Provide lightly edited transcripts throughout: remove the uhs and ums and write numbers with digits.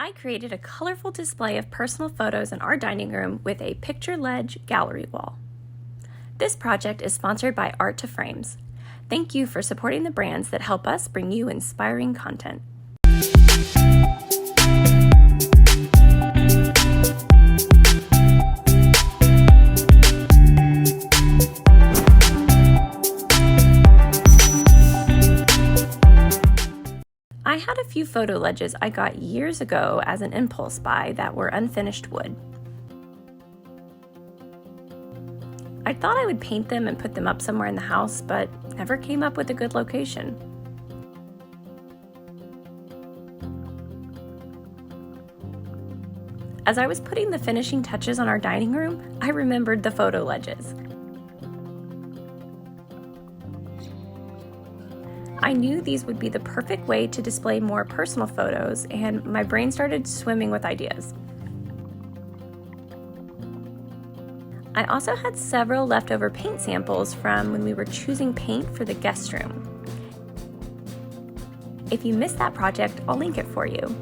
I created a colorful display of personal photos in our dining room with a picture ledge gallery wall. This project is sponsored by Art to Frames. Thank you for supporting the brands that help us bring you inspiring content. I had a few photo ledges I got years ago as an impulse buy that were unfinished wood. I thought I would paint them and put them up somewhere in the house, but never came up with a good location. As I was putting the finishing touches on our dining room, I remembered the photo ledges. I knew these would be the perfect way to display more personal photos, and my brain started swimming with ideas. I also had several leftover paint samples from when we were choosing paint for the guest room. If you missed that project, I'll link it for you.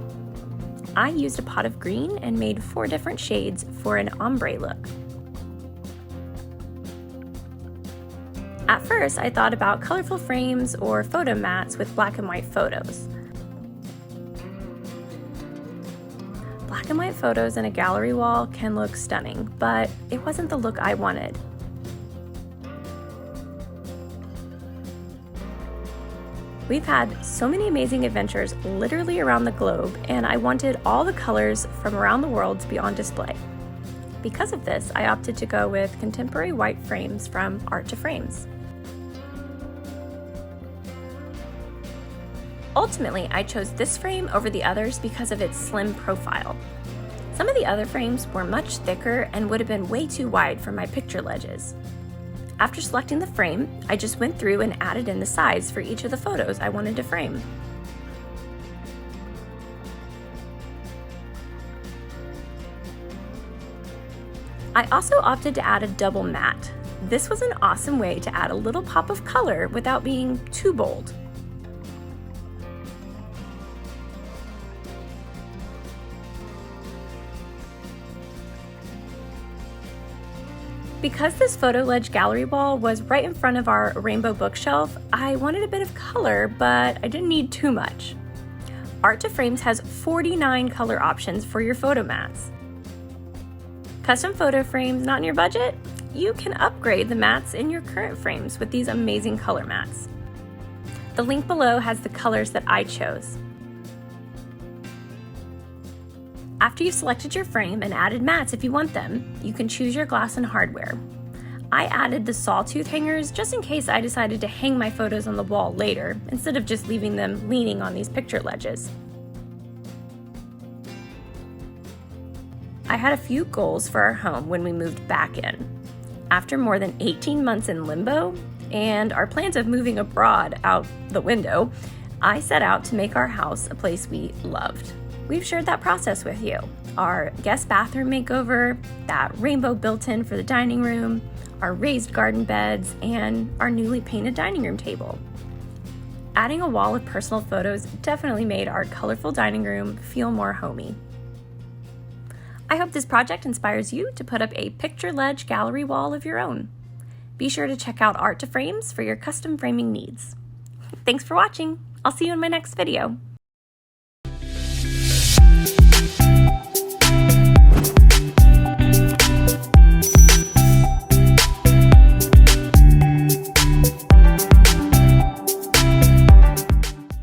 I used a pot of green and made 4 different shades for an ombre look. At first, I thought about colorful frames or photo mats with black and white photos. Black and white photos in a gallery wall can look stunning, but it wasn't the look I wanted. We've had so many amazing adventures literally around the globe, and I wanted all the colors from around the world to be on display. Because of this, I opted to go with contemporary white frames from Art to Frames. Ultimately, I chose this frame over the others because of its slim profile. Some of the other frames were much thicker and would have been way too wide for my picture ledges. After selecting the frame, I just went through and added in the size for each of the photos I wanted to frame. I also opted to add a double matte. This was an awesome way to add a little pop of color without being too bold. Because this photo ledge gallery wall was right in front of our rainbow bookshelf, I wanted a bit of color, but I didn't need too much. Art to Frames has 49 color options for your photo mats. Custom photo frames not in your budget? You can upgrade the mats in your current frames with these amazing color mats. The link below has the colors that I chose. After you've selected your frame and added mats if you want them, you can choose your glass and hardware. I added the sawtooth hangers just in case I decided to hang my photos on the wall later, instead of just leaving them leaning on these picture ledges. I had a few goals for our home when we moved back in. After more than 18 months in limbo, and our plans of moving abroad out the window, I set out to make our house a place we loved. We've shared that process with you. Our guest bathroom makeover, that rainbow built-in for the dining room, our raised garden beds, and our newly painted dining room table. Adding a wall of personal photos definitely made our colorful dining room feel more homey. I hope this project inspires you to put up a picture ledge gallery wall of your own. Be sure to check out Art to Frames for your custom framing needs. Thanks for watching. I'll see you in my next video.